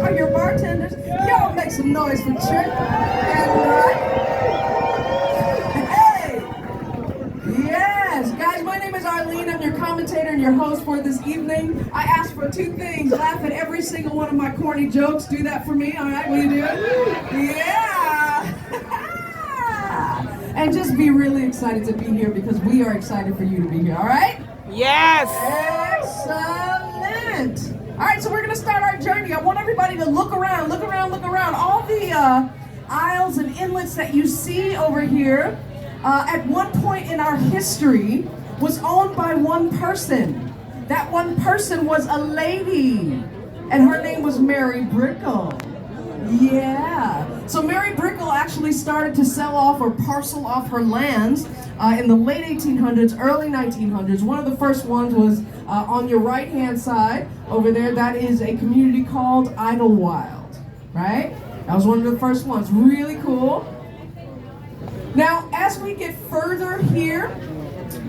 are your bartenders. Y'all make some noise for Trip. Hey! Yes, guys, my name is Arlene. I'm your commentator and your host for this evening. I asked for two things. Laugh at every single one of my corny jokes. Do that for me, all right? Will you do it? Yeah! And just be really excited to be here because we are excited for you to be here, all right? Yes! Excellent! All right, so we're gonna start our journey. I want everybody to look around, look around, look around. All the aisles and inlets that you see over here, at one point in our history, was owned by one person. That one person was a lady, and her name was Mary Brickell. Yeah. So Mary Brickell actually started to sell off or parcel off her lands in the late 1800s, early 1900s. One of the first ones was on your right-hand side over there. That is a community called Idlewild, right? That was one of the first ones. Really cool. Now, as we get further here,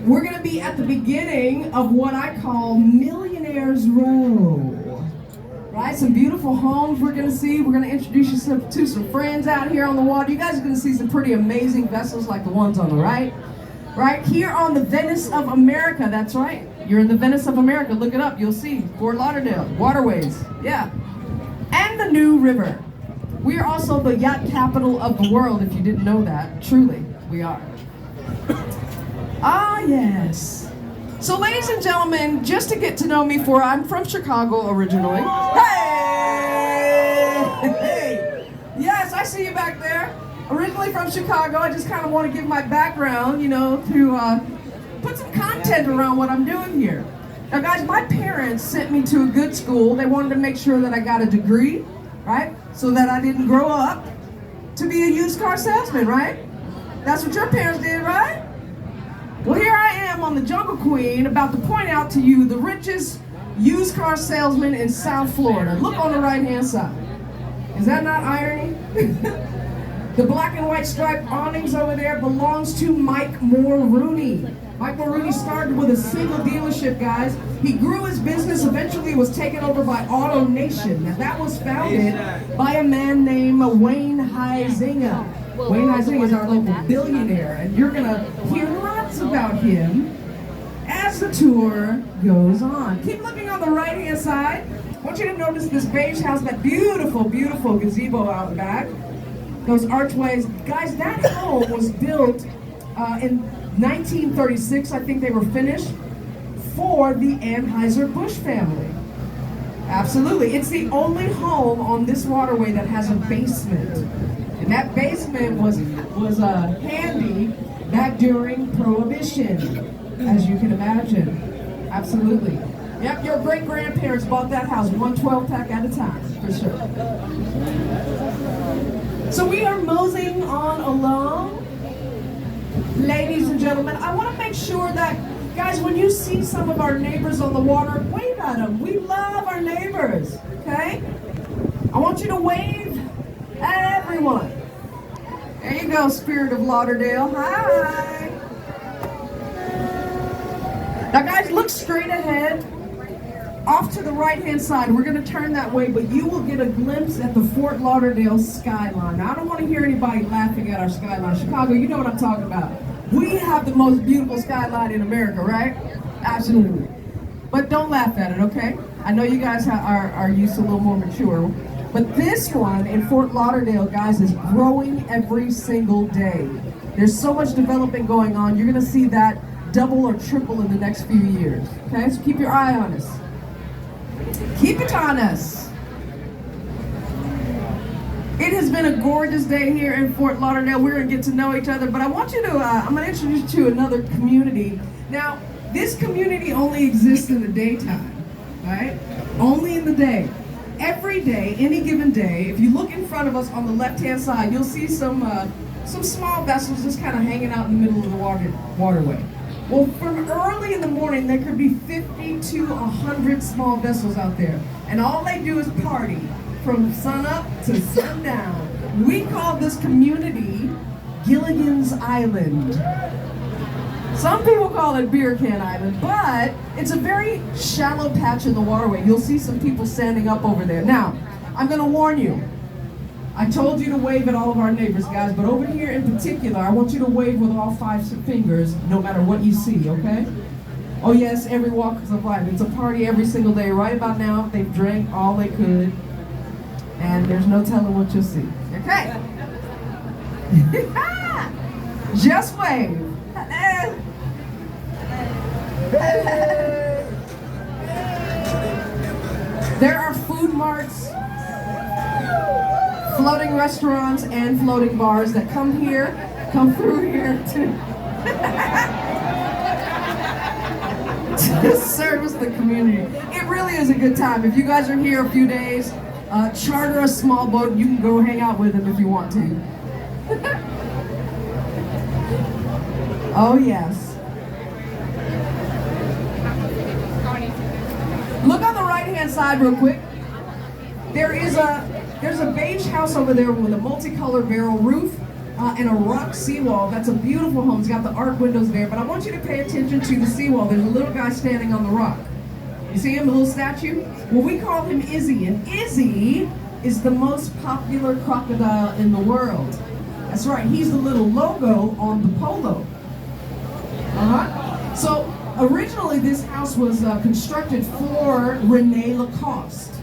we're going to be at the beginning of what I call Millionaire's Row. Right, some beautiful homes we're going to see. We're going to introduce you to some friends out here on the water. You guys are going to see some pretty amazing vessels like the ones on the right. Right here on the Venice of America, that's right. You're in the Venice of America. Look it up. You'll see Fort Lauderdale, waterways. Yeah. And the New River. We are also the yacht capital of the world, if you didn't know that. Truly, we are. Ah, yes. So, ladies and gentlemen, just to get to know me, I'm from Chicago originally. Hey! Yes, I see you back there. Originally from Chicago. I just kind of want to give my background, you know, to put some content around what I'm doing here. Now, guys, my parents sent me to a good school. They wanted to make sure that I got a degree, right? So that I didn't grow up to be a used car salesman, right? That's what your parents did, right? Well, here I am on the Jungle Queen about to point out to you the richest used car salesman in South Florida. Look on the right-hand side. Is that not irony? The black and white striped awnings over there belongs to Mike Mulrooney. Mike Mulrooney started with a single dealership, guys. He grew his business, eventually was taken over by Auto Nation. Now that was founded by a man named Wayne Huizinga. Wayne Huizinga is our local billionaire, and you're gonna hear lots about him as the tour goes on. Keep looking on the right-hand side. I want you to notice this beige house, that beautiful, beautiful gazebo out back. Those archways. Guys, that home was built in 1936, I think they were finished, for the Anheuser-Busch family. Absolutely. It's the only home on this waterway that has a basement. And that basement was handy back during Prohibition, as you can imagine. Absolutely. Yep, your great-grandparents bought that house 1 12-pack at a time, for sure. So we are moseying on along. Ladies and gentlemen, I want to make sure that, guys, when you see some of our neighbors on the water, wave at them. We love our neighbors, okay? I want you to wave at everyone. There you go, Spirit of Lauderdale. Hi. Now, guys, look straight ahead. Off to the right-hand side. We're going to turn that way, but you will get a glimpse at the Fort Lauderdale skyline. Now, I don't want to hear anybody laughing at our skyline. Chicago, you know what I'm talking about. We have the most beautiful skyline in America, right? Absolutely. But don't laugh at it, okay? I know you guys are used to a little more mature. But this one in Fort Lauderdale, guys, is growing every single day. There's so much development going on. You're going to see that double or triple in the next few years. Okay, so keep your eye on us. Keep it on us. It has been a gorgeous day here in Fort Lauderdale. We're going to get to know each other, but I want you to, I'm going to introduce you to another community. Now, this community only exists in the daytime, right? Only in the day. Every day, any given day, if you look in front of us on the left-hand side, you'll see some small vessels just kind of hanging out in the middle of the waterway. Well, from early in the morning, there could be 50 to 100 small vessels out there. And all they do is party from sunup to sundown. We call this community Gilligan's Island. Some people call it Beer Can Island, but it's a very shallow patch in the waterway. You'll see some people standing up over there. Now, I'm going to warn you. I told you to wave at all of our neighbors, guys, but over here in particular, I want you to wave with all 5 fingers, no matter what you see, okay? Oh yes, every walk of life. It's a party every single day. Right about now, they've drank all they could, and there's no telling what you'll see. Okay? Just wave. There are food marts, floating restaurants, and floating bars that come through here to service the community. It really is a good time. If you guys are here a few days, charter a small boat. You can go hang out with them if you want to. Oh yes. Look on the right-hand side real quick. There's a beige house over there with a multicolored barrel roof and a rock seawall. That's a beautiful home. It's got the arc windows there, but I want you to pay attention to the seawall. There's a little guy standing on the rock. You see him, a little statue? Well, we call him Izzy, and Izzy is the most popular crocodile in the world. That's right, he's the little logo on the polo. So originally this house was constructed for Rene Lacoste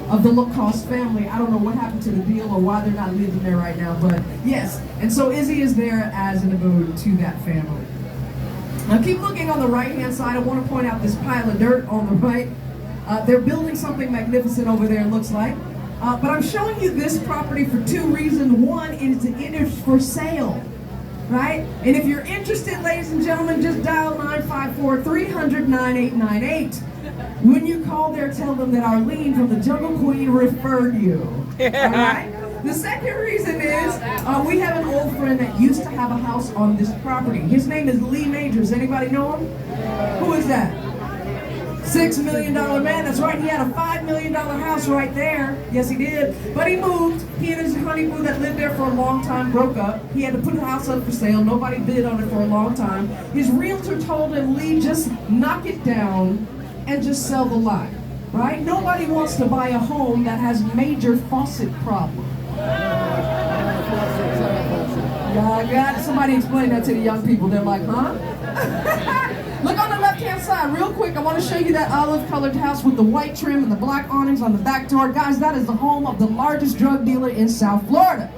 of the Lacoste family. I don't know what happened to the deal or why they're not living there right now, but yes. And so Izzy is there as an abode to that family. Now keep looking on the right-hand side. I want to point out this pile of dirt on the right. They're building something magnificent over there, it looks like. But I'm showing you this property for 2 reasons. One is it is for sale, right? And if you're interested, ladies and gentlemen, just dial 954-300-9898. When you call there, tell them that Arlene from the Jungle Queen referred you. All right? The second reason is we have an old friend that used to have a house on this property. His name is Lee Majors. Anybody know him? Who is that? $6 million man. That's right. He had a $5 million house right there. Yes, he did. But he moved. He and his honeymoon that lived there for a long time broke up. He had to put the house up for sale. Nobody bid on it for a long time. His realtor told him, Lee, just knock it down and just sell the lot. Right? Nobody wants to buy a home that has major faucet problems. God, somebody explain that to the young people. They're like, huh? Look on the left-hand side real quick. I want to show you that olive-colored house with the white trim and the black awnings on the back door. Guys, that is the home of the largest drug dealer in South Florida.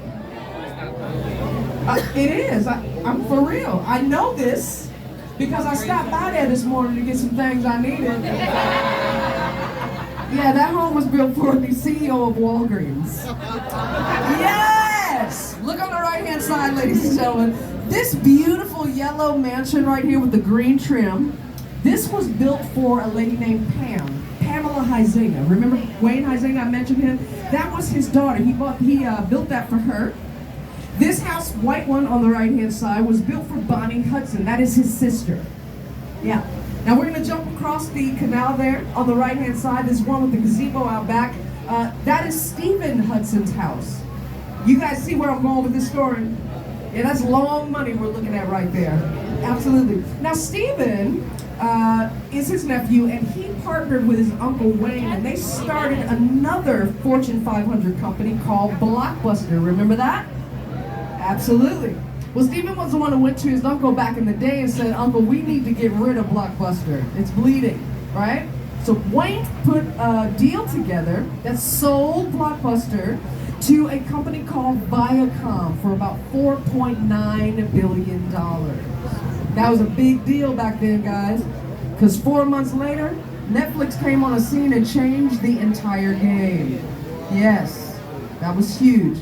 It is. I'm for real. I know this because I stopped by there this morning to get some things I needed. Yeah, that home was built for the CEO of Walgreens. Yes! Look on the right-hand side, ladies and gentlemen. This beautiful yellow mansion right here with the green trim, this was built for a lady named Pamela Huizinga. Remember Wayne Huizinga, I mentioned him? That was his daughter. He built that for her. This house, white one on the right-hand side, was built for Bonnie Hudson. That is his sister. Yeah. Now we're going to jump across the canal there on the right-hand side. This one with the gazebo out back. That is Stephen Hudson's house. You guys see where I'm going with this story? Yeah, that's long money we're looking at right there. Absolutely. Now Stephen is his nephew, and he partnered with his uncle Wayne, and they started another Fortune 500 company called Blockbuster. Remember that? Absolutely. Well, Stephen was the one who went to his uncle back in the day and said, Uncle, we need to get rid of Blockbuster. It's bleeding, right? So Wayne put a deal together that sold Blockbuster to a company called Viacom for about $4.9 billion. That was a big deal back then, guys, because 4 months later, Netflix came on the scene and changed the entire game. Yes, that was huge.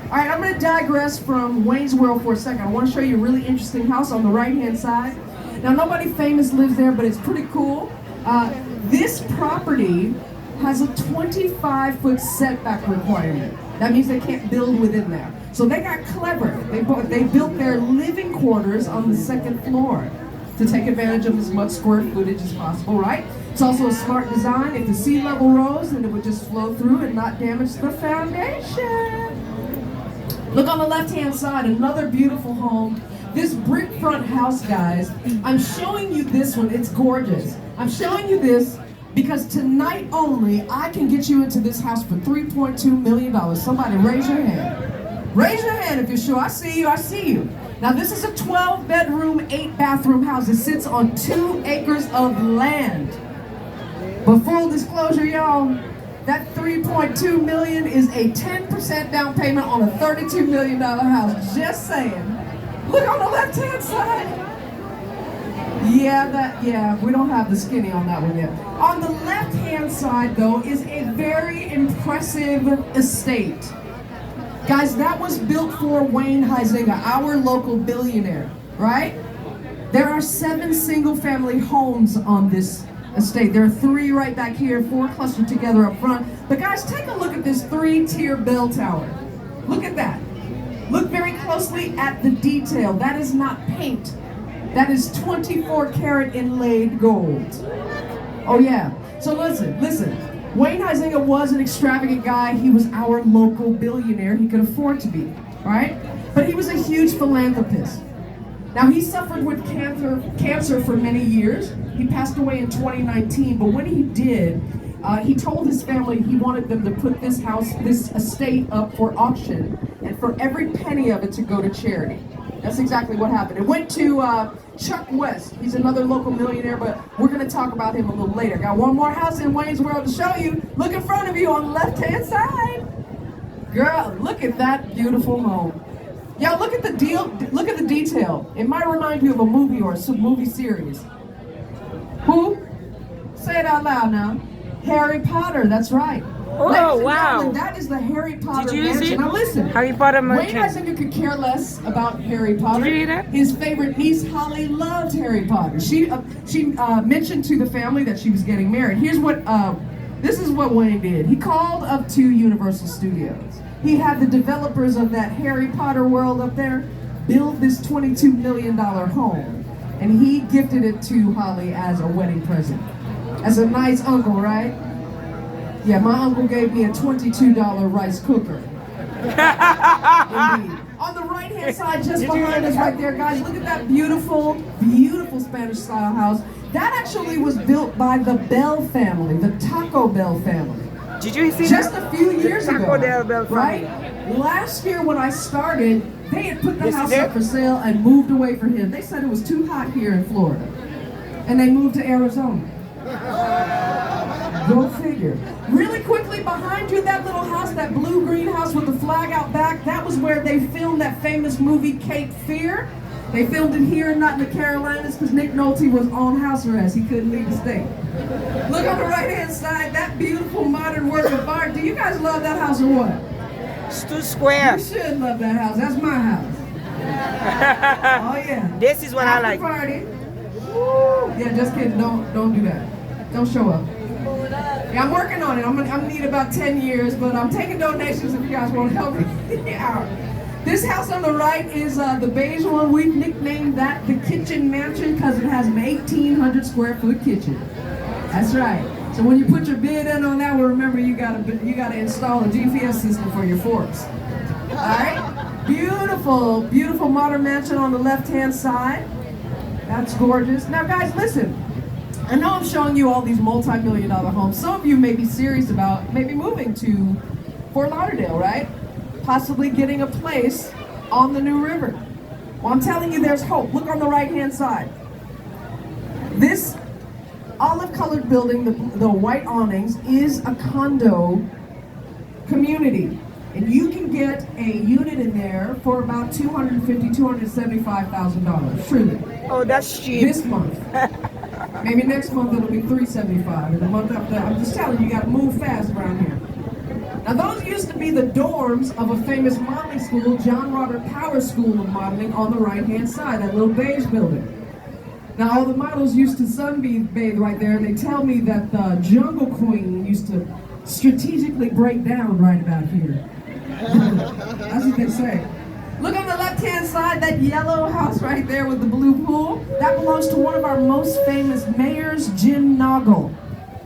All right, I'm going to digress from Wayne's World for a second. I want to show you a really interesting house on the right-hand side. Now, nobody famous lives there, but it's pretty cool. This property has a 25-foot setback requirement. That means they can't build within there. So they got clever. They built their living quarters on the 2nd floor to take advantage of as much square footage as possible, right? It's also a smart design. If the sea level rose, then it would just flow through and not damage the foundation. Look on the left-hand side, another beautiful home. This brick front house, guys, I'm showing you this one. It's gorgeous. I'm showing you this Because tonight only, I can get you into this house for $3.2 million. Somebody raise your hand. Raise your hand if you're sure. I see you, I see you. Now this is a 12-bedroom, 8-bathroom house. It sits on 2 acres of land. But full disclosure, y'all, that $3.2 million is a 10% down payment on a $32 million house. Just saying. Look on the left-hand side. Yeah, we don't have the skinny on that one yet. On the left-hand side, though, is a very impressive estate. Guys, that was built for Wayne Huizenga, our local billionaire, right? There are 7 single-family homes on this estate. There are 3 right back here, 4 clustered together up front. But guys, take a look at this 3-tier bell tower. Look at that. Look very closely at the detail. That is not paint. That is 24 karat inlaid gold. Oh yeah. So listen. Wayne Huizenga was an extravagant guy. He was our local billionaire. He could afford to be, right? But he was a huge philanthropist. Now he suffered with cancer for many years. He passed away in 2019, but when he did, he told his family he wanted them to put this estate up for auction, and for every penny of it to go to charity. That's exactly what happened. It went to Chuck West. He's another local millionaire, but we're going to talk about him a little later. Got one more house in Wayne's World to show you. Look in front of you on the left-hand side. Girl, look at that beautiful home. Y'all, look at the detail. It might remind you of a movie or a movie series. Who? Say it out loud now. Harry Potter, that's right. Oh, wow. That is the Harry Potter Did you mansion. see? Now listen, Harry Potter Wayne mansion. Huizenga could care less about Harry Potter. Did you hear that? His favorite niece, Holly, loved Harry Potter. She mentioned to the family that she was getting married. This is what Wayne did. He called up to Universal Studios. He had the developers of that Harry Potter world up there build this $22 million home. And he gifted it to Holly as a wedding present. As a nice uncle, right? Yeah, my uncle gave me a $22 rice cooker. Indeed. On the right-hand side, just behind us right there, guys, look at that beautiful, beautiful Spanish-style house. That actually was built by the Bell family, the Taco Bell family. Did you see just a few years ago, Taco Bell right? Last year when I started, they had put the house up for sale and moved away from him. They said it was too hot here in Florida, and they moved to Arizona. Go figure. Really quickly behind you, that little house, that blue-green house with the flag out back, that was where they filmed that famous movie Cape Fear. They filmed it here, not in the Carolinas, because Nick Nolte was on house arrest. He couldn't leave the state. Look on the right-hand side, that beautiful modern work of art. Do you guys love that house or what? It's 2 squares. You should love that house. That's my house. Oh yeah. This is what I like. Party. Woo. Yeah, just kidding. Don't do that. Don't show up. Yeah, I'm working on it. I'm gonna need about 10 years, but I'm taking donations if you guys want to help me out. This house on the right is the beige one. We've nicknamed that the Kitchen Mansion because it has an 1,800 square foot kitchen. That's right. So when you put your bid in on that one, remember you gotta install a GPS system for your forks. All right. Beautiful, beautiful modern mansion on the left-hand side. That's gorgeous. Now, guys, listen. I know I'm showing you all these multi-million-dollar homes. Some of you may be serious about maybe moving to Fort Lauderdale, right? Possibly getting a place on the New River. Well, I'm telling you, there's hope. Look on the right-hand side. This olive-colored building, the white awnings, is a condo community. And you can get a unit in there for about $250,000, $275,000, truly. Oh, that's cheap. This month. Maybe next month it'll be $375,000, and the month after that. I'm just telling you, you gotta move fast around here. Now those used to be the dorms of a famous modeling school, John Robert Power School of Modeling, on the right-hand side, that little beige building. Now all the models used to sunbathe right there, and they tell me that the Jungle Queen used to strategically break down right about here. That's what they say. Look on the left-hand side, that yellow house right there with the blue pool. That belongs to one of our most famous mayors, Jim Noggle.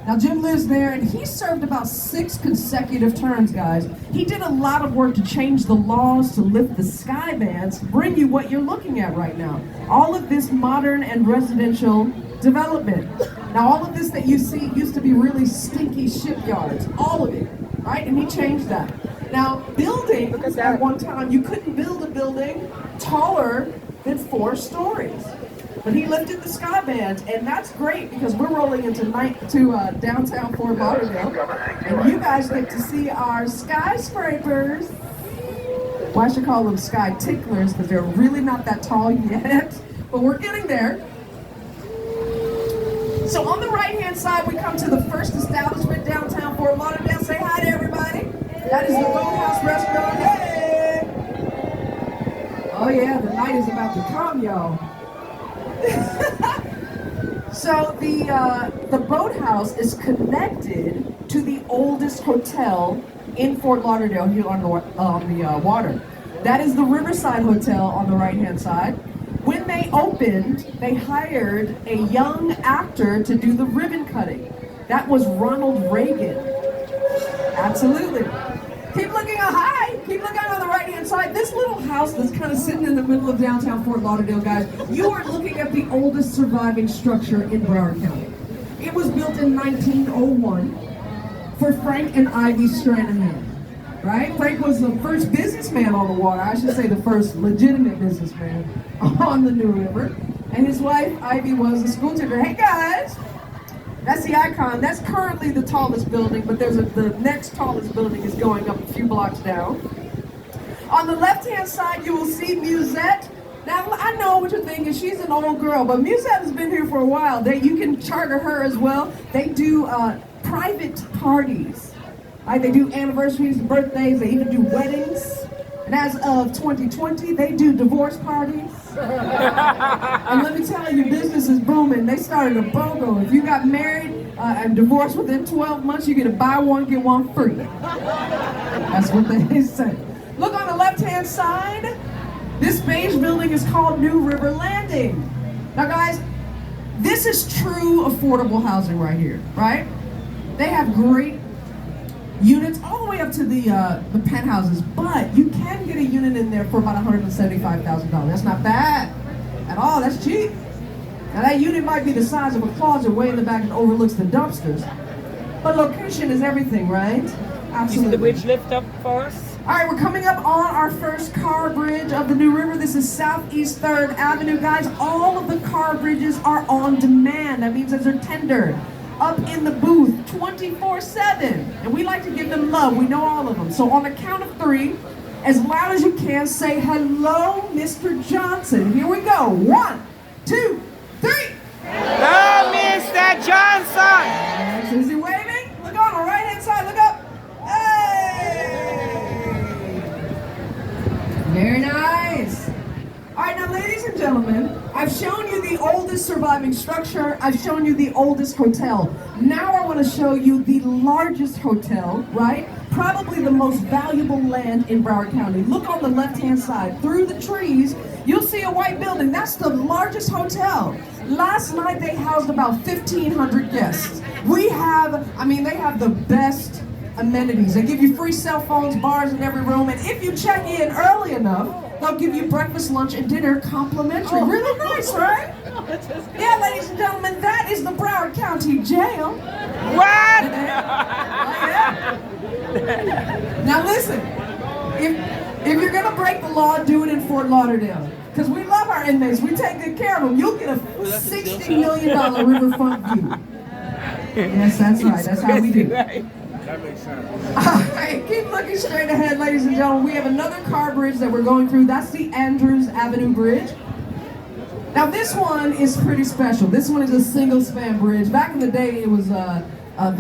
Now, Jim lives there, and he served about 6 consecutive terms, guys. He did a lot of work to change the laws to lift the sky bands, bring you what you're looking at right now. All of this modern and residential development. Now all of this that you see used to be really stinky shipyards, all of it, right? And he changed that. Now buildings, at one time, you couldn't build a building taller than 4 stories. But he lifted the sky band, and that's great because we're rolling into downtown Fort Lauderdale, and you guys get to see our skyscrapers. Well, I should call them sky ticklers because they're really not that tall yet, but we're getting there. So on the right-hand side, we come to the first establishment downtown Fort Lauderdale. Say hi to everybody. That is the Boathouse Restaurant. Hey! Oh yeah, the night is about to come, y'all. So the boathouse is connected to the oldest hotel in Fort Lauderdale here on the water. That is the Riverside Hotel on the right-hand side. When they opened, they hired a young actor to do the ribbon cutting. That was Ronald Reagan. Absolutely. Keep looking high. Keep looking on the right-hand side. This little house that's kind of sitting in the middle of downtown Fort Lauderdale, guys, you are looking at the oldest surviving structure in Broward County. It was built in 1901 for Frank and Ivy Stranahan, right? Frank was the first businessman on the water. I should say the first legitimate businessman on the New River. And his wife, Ivy, was a school teacher. Hey, guys. That's the icon. That's currently the tallest building, but the next tallest building is going up a few blocks down. On the left-hand side, you will see Musette. Now, I know what you're thinking. She's an old girl, but Musette has been here for a while. You can charter her as well. They do private parties. Right? They do anniversaries, birthdays. They even do weddings. And as of 2020, they do divorce parties. And let me tell you, business is booming. They started a BOGO. If you got married and divorced within 12 months, you get to buy one, get one free. That's what they say. Look on the left-hand side. This beige building is called New River Landing. Now, guys, this is true affordable housing right here, right? They have great units all the way up to the penthouses, but you can get a unit in there for about $175,000. That's not bad at all. That's cheap. Now that unit might be the size of a closet way in the back and overlooks the dumpsters, but location is everything, right? Absolutely. You see the bridge lift up for us? All right, we're coming up on our first car bridge of the New River. This is Southeast 3rd Avenue, guys. All of the car bridges are on demand. That means that they're tendered up in the booth 24/7, and we like to give them love. We know all of them. So on the count of 3, as loud as you can, say hello, Mr. Johnson. Here we go. 1, 2, 3. Hello, Mr. Johnson. Is he waving? Look on the right-hand side. Look up. Hey! Very nice. All right, now, ladies and gentlemen, I've shown you the oldest surviving structure. I've shown you the oldest hotel. Now I want to show you the largest hotel, right? Probably the most valuable land in Broward County. Look on the left-hand side. Through the trees, you'll see a white building. That's the largest hotel. Last night, they housed about 1,500 guests. They have the best amenities. They give you free cell phones, bars in every room, and if you check in early enough, they'll give you breakfast, lunch, and dinner complimentary. Really nice, right? Yeah, ladies and gentlemen, that is the Broward County Jail. What? Yeah. Now listen, if you're gonna break the law, do it in Fort Lauderdale. Because we love our inmates, we take good care of them. You'll get a $60 million riverfront view. Yes, that's right, that's how we do. That makes sense. All right, keep looking straight ahead, ladies and gentlemen. We have another car bridge that we're going through. That's the Andrews Avenue Bridge. Now this one is pretty special. This one is a single span bridge. Back in the day, it was the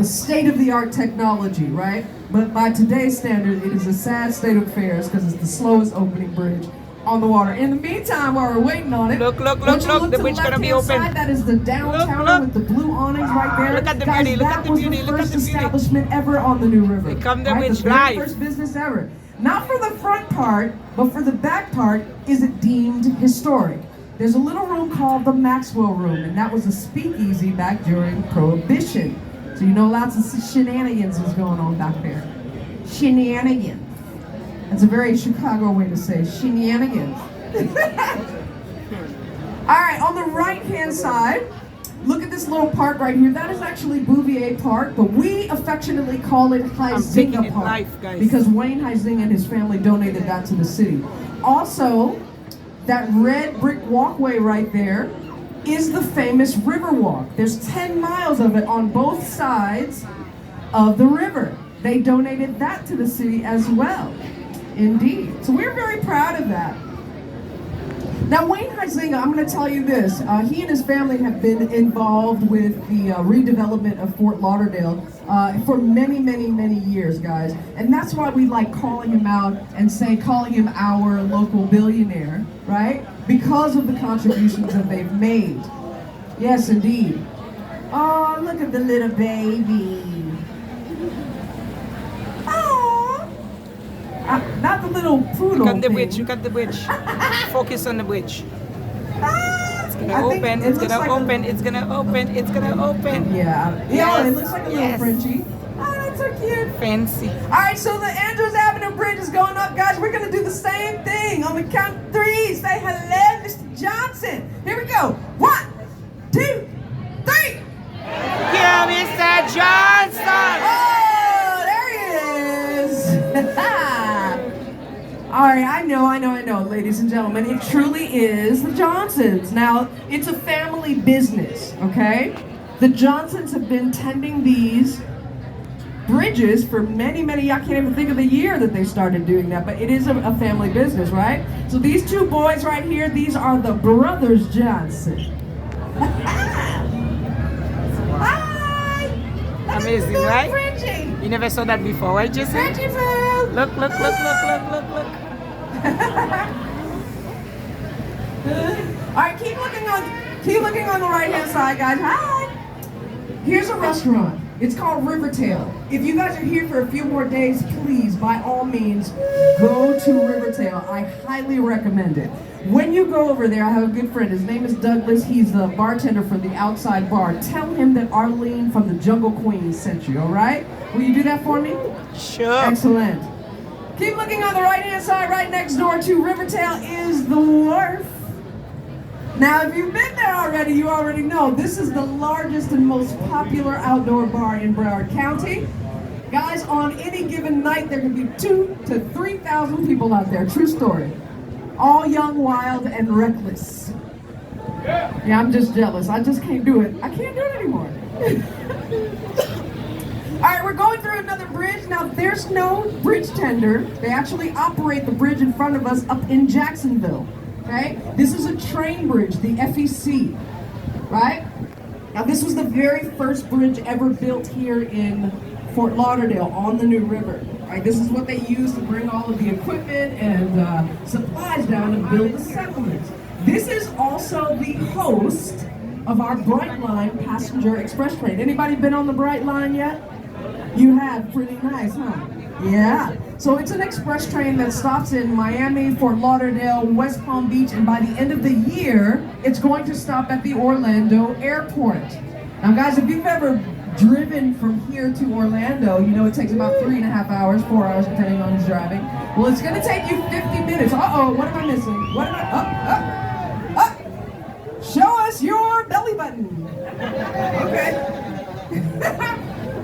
state-of-the-art technology, right? But by today's standard, it is a sad state of affairs because it's the slowest opening bridge on the water. In the meantime, while we're waiting on it, Look, the bridge gonna be open. Side, that is the downtown Look. with the blue awnings right there. Look at the Guys, beauty, look that at the was beauty, the look at first the beauty. establishment ever on the New River. Here come the right? bridge The very live. first business ever. Not for the front part, but for the back part, is it deemed historic. There's a little room called the Maxwell Room, and that was a speakeasy back during Prohibition. So you know lots of shenanigans was going on back there. Shenanigans. That's a very Chicago way to say shenanigans. All right, on the right-hand side, Look at this little park right here. That is actually Bouvier Park, but we affectionately call it taking Huizinga it Park live, guys. because Wayne Huizinga and his family donated that to the city. Also, that red brick walkway right there is the famous river walk. There's 10 miles of it on both sides of the river. They donated that to the city as well. Indeed. So we're very proud of that. Now, Wayne Huizinga, I'm going to tell you this. He and his family have been involved with the redevelopment of Fort Lauderdale for many, many, many years, guys. And that's why we like calling him out and calling him our local billionaire, right? Because of the contributions that they've made. Yes, indeed. Oh, look at the little baby. Not the little poodle. Look at the thing. bridge, look at the bridge. Focus on the bridge. It's gonna I think open, it it's looks gonna like open, it's gonna open, it's gonna open. Yeah. Yes, It looks like a little yes. Frenchie. Oh, that's so cute. Fancy. All right, so the Andrews Avenue Bridge is going up, guys. We're gonna do the same thing on the count of 3. Say hello, Mr. Johnson. Here we go. 1, 2, 3. Yeah, Mr. Johnson! Oh, there he is. All right, I know, ladies and gentlemen. It truly is the Johnsons. Now, it's a family business, okay? The Johnsons have been tending these bridges for many, many, I can't even think of the year that they started doing that, but it is a family business, right? So these two boys right here, these are the brothers Johnson. Hi! Amazing, right? Frenchie! You never saw that before, right, Jason? Frenchie food! Look, look, look, look, look, look, look. All right, keep looking on the right-hand side, guys. Hi. Here's a restaurant. It's called Rivertail. If you guys are here for a few more days, please, by all means, go to Rivertail. I highly recommend it. When you go over there, I have a good friend. His name is Douglas. He's the bartender for the outside bar. Tell him that Arlene from the Jungle Queen sent you, all right? Will you do that for me? Sure. Excellent. Keep looking on the right-hand side. Right next door to Rivertail is the Wharf. Now, if you've been there already, you already know this is the largest and most popular outdoor bar in Broward County. Guys, on any given night, there can be 2,000 to 3,000 people out there. True story. All young, wild, and reckless. Yeah, I'm just jealous. I just can't do it. I can't do it anymore. All right, we're going through another bridge. Now, there's no bridge tender. They actually operate the bridge in front of us up in Jacksonville. Okay? This is a train bridge, the FEC, right? Now, this was the very first bridge ever built here in Fort Lauderdale on the New River. Right? This is what they used to bring all of the equipment and supplies down to build the settlements. This is also the host of our Brightline passenger express train. Anybody been on the Brightline yet? You have. Pretty nice, huh? Yeah. So it's an express train that stops in Miami, Fort Lauderdale, West Palm Beach, and by the end of the year, it's going to stop at the Orlando airport. Now, guys, if you've ever driven from here to Orlando, you know it takes about 3.5 hours, 4 hours, depending on who's driving. Well, it's going to take you 50 minutes. Uh-oh, what am I missing? What am I... Up. Show us your belly button. Okay.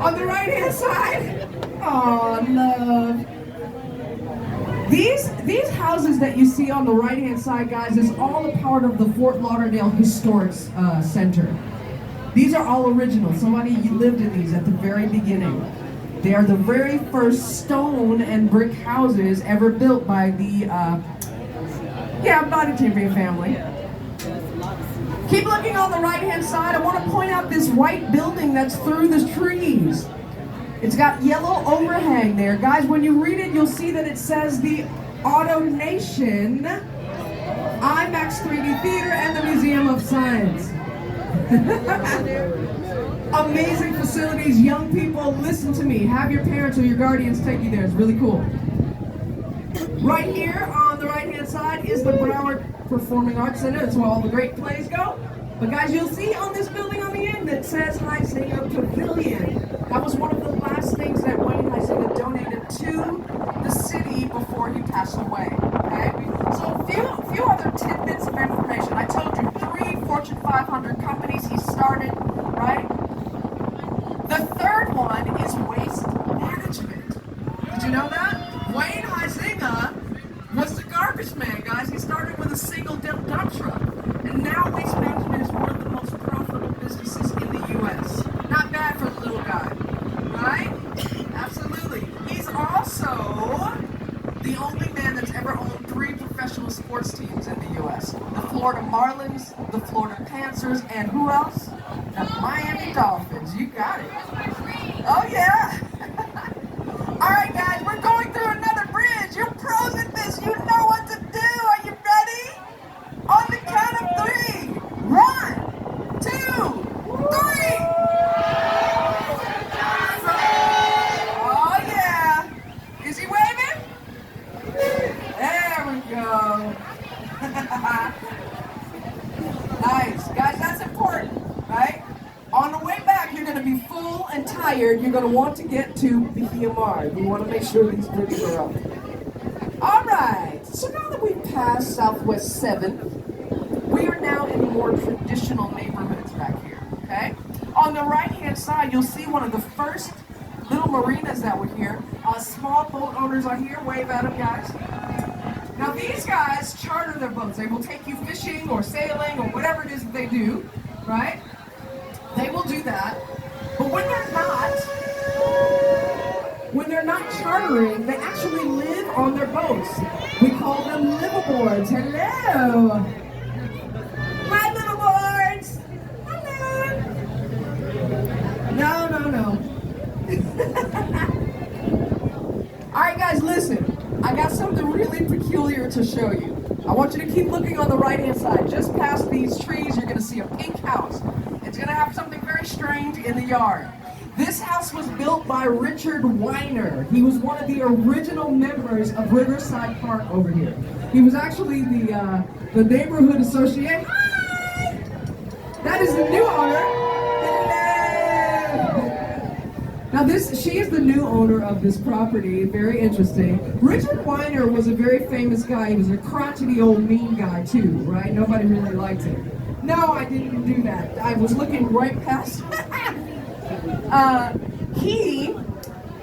On the right-hand side. Oh, love. These houses that you see on the right-hand side, guys, is all a part of the Fort Lauderdale Historic Center. These are all original. Somebody lived in these at the very beginning. They are the very first stone and brick houses ever built by the Body Champion family. Keep looking on the right-hand side. I want to point out this white building that's through the trees. It's got yellow overhang there. Guys, when you read it, you'll see that it says the Auto Nation, IMAX 3D Theater, and the Museum of Science. Amazing facilities, young people, listen to me. Have your parents or your guardians take you there. It's really cool. Right here on the right-hand side is the Broward Performing Arts Center. That's where all the great plays go. But guys, you'll see on this building on the end that says Huizinga Pavilion. That was one of the last things that Wayne Huizinga donated to the city before he passed away. Okay? So a few other tidbits of information. I told you 3 Fortune 500 companies he started. businessman, guys. He started with a single dump truck. And now waste management is one of the most profitable businesses in the U.S. Not bad for the little guy, right? Absolutely. He's also the only man that's ever owned 3 professional sports teams in the U.S. The Florida Marlins, the Florida Panthers, and who else? The Miami Dolphins. You got it. Oh, yeah. All right, guys, we're going through another bridge. You're pros at this. You know what to do. Are you ready? On the count of 3. 1, 2, 3. Oh, yeah. Is he waving? There we go. Nice. Guys, that's important, right? On the way back, you're going to be full and tired. You're going to want to get to the EMR. You want to make sure these bridges are up. All right. So now that we've passed Southwest 7, we are now in the more traditional neighborhoods back here, okay? On the right-hand side, you'll see one of the first little marinas that were here. Small boat owners are here. Wave at them, guys. Now, these guys charter their boats. They will take you fishing or sailing or whatever it is that they do, right? They will do that. But when they're not chartering, they actually live on their boats. We call them liveaboards. Hello. Hi, liveaboards. Hello. No. All right, guys, listen. I got something really peculiar to show you. I want you to keep looking on the right-hand side. Just past these trees, you're going to see a pink house. It's going to have something very strange in the yard. This house was built by Richard Weiner. He was one of the original members of Riverside Park over here. He was actually the neighborhood associate. Hi! That is the new owner. Now she is the new owner of this property. Very interesting. Richard Weiner was a very famous guy. He was a crotchety old mean guy too, right? Nobody really liked him. No, I didn't do that. I was looking right past. He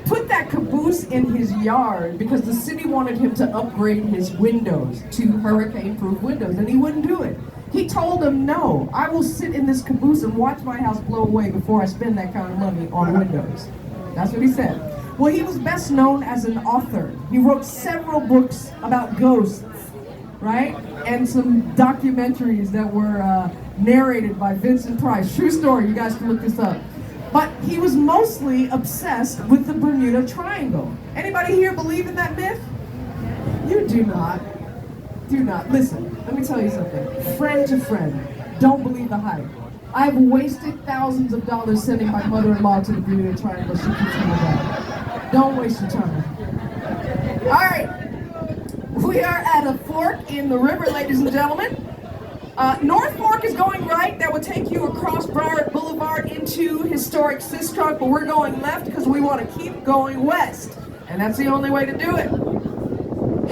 put that caboose in his yard because the city wanted him to upgrade his windows to hurricane-proof windows, and he wouldn't do it. He told them, no, I will sit in this caboose and watch my house blow away before I spend that kind of money on windows. That's what he said. Well, he was best known as an author. He wrote several books about ghosts, right? And some documentaries that were narrated by Vincent Price. True story, you guys can look this up. But he was mostly obsessed with the Bermuda Triangle. Anybody here believe in that myth? You do not. Do not. Listen, let me tell you something. Friend to friend, don't believe the hype. I've wasted thousands of dollars sending my mother-in-law to the Bermuda Triangle. She keeps me back. Don't waste your time. All right. We are at a fork in the river, ladies and gentlemen. North Fork is going right. That would take you across Broward Boulevard into historic Sistrunk, but we're going left because we want to keep going west. And that's the only way to do it.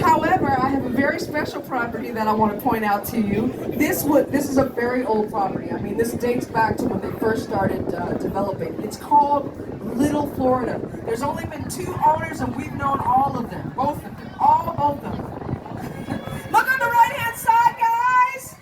However, I have a very special property that I want to point out to you. This is a very old property. I mean, this dates back to when they first started developing. It's called Little Florida. There's only been 2 owners, and we've known all of them. Both of them. Both of them. Look on the right-hand side, guys!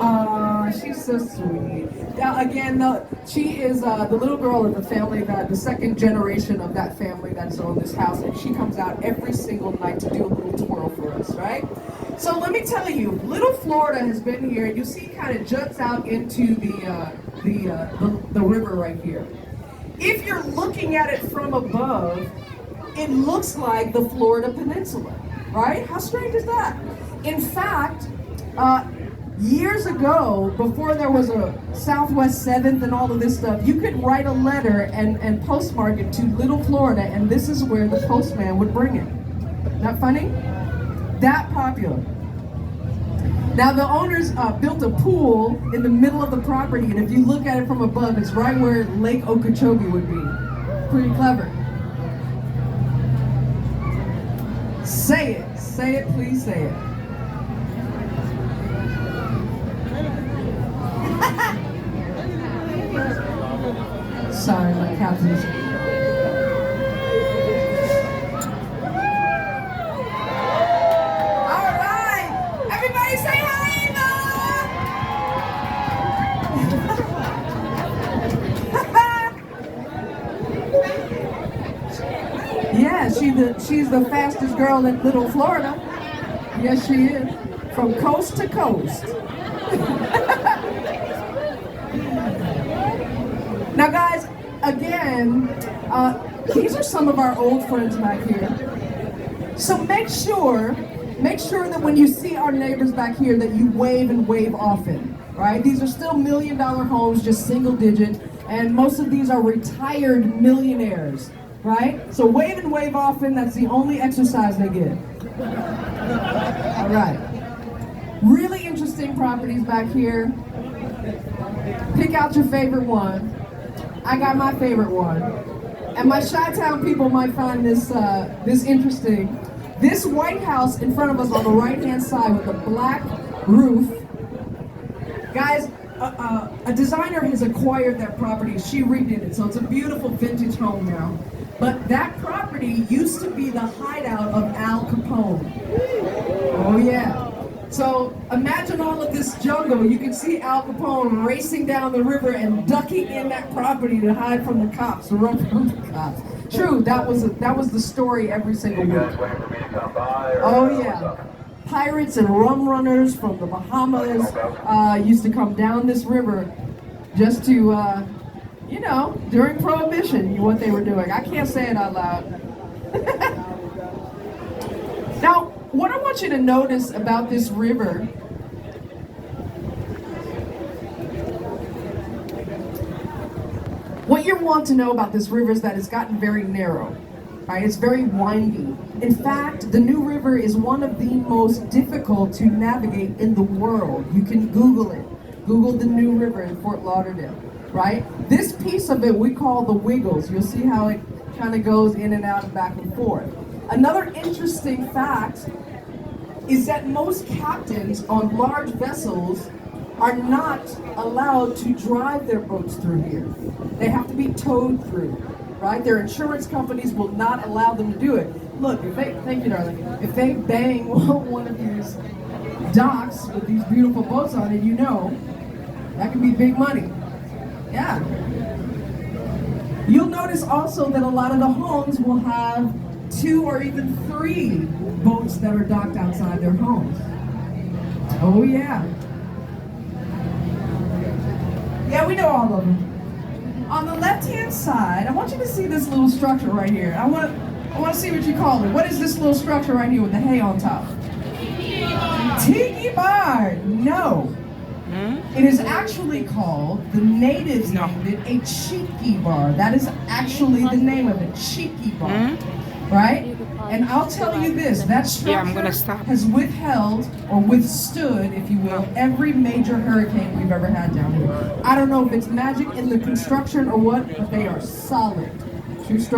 Oh, she's so sweet. Again, she is the little girl of the family, the second generation of that family that's owned this house, and she comes out every single night to do a little twirl for us, right? So let me tell you, Little Florida has been here. You see, it kind of juts out into the river right here. If you're looking at it from above, it looks like the Florida Peninsula, right? How strange is that? In fact, years ago, before there was a Southwest 7th and all of this stuff, you could write a letter and postmark it to Little Florida, and this is where the postman would bring it. Not funny? That popular. Now the owners built a pool in the middle of the property, and if you look at it from above, it's right where Lake Okeechobee would be. Pretty clever. Say it, please say it. sign, my captain's. All right, everybody say hi, Eva! Yeah, she's the fastest girl in Little Florida. Yes, she is. From coast to coast. Now, guys, again, these are some of our old friends back here. So make sure that when you see our neighbors back here that you wave and wave often, right? These are still $1 million homes, just single digit, and most of these are retired millionaires, right? So wave and wave often, that's the only exercise they get. All right. Really interesting properties back here. Pick out your favorite one. I got my favorite one. And my Chi-Town people might find this interesting. This White House in front of us on the right-hand side with the black roof. Guys, a designer has acquired that property. She redid it, so it's a beautiful vintage home now. But that property used to be the hideout of Al Capone. Oh yeah. So imagine all of this jungle. You can see Al Capone racing down the river and ducking in that property to hide from the cops, to run from the cops. True, that was the story every single week. Oh yeah. Pirates and rum runners from the Bahamas used to come down this river just to, during Prohibition, what they were doing. I can't say it out loud. Now, what I want you to notice about this river what you want to know about this river is that it's gotten very narrow, right? It's very windy. In fact, the New River is one of the most difficult to navigate in the world. You can Google it. Google the New River in Fort Lauderdale, right? This piece of it we call the Wiggles. You'll see how it kind of goes in and out and back and forth. Another interesting fact is that most captains on large vessels are not allowed to drive their boats through here. They have to be towed through, right? Their insurance companies will not allow them to do it. Look, thank you, darling. If they bang one of these docks with these beautiful boats on it, that can be big money. Yeah. You'll notice also that a lot of the homes will have 2 or even 3 boats that are docked outside their homes. Oh yeah. Yeah, we know all of them. On the left-hand side, I want you to see this little structure right here. I want to see what you call it. What is this little structure right here with the hay on top? Tiki bar. No. It is actually called, the natives named it a cheeky bar. That is actually the name of it, cheeky bar. Right? And I'll tell you this, that structure has withheld, or withstood, if you will, every major hurricane we've ever had down here. I don't know if it's magic in the construction or what, but they are solid. True story.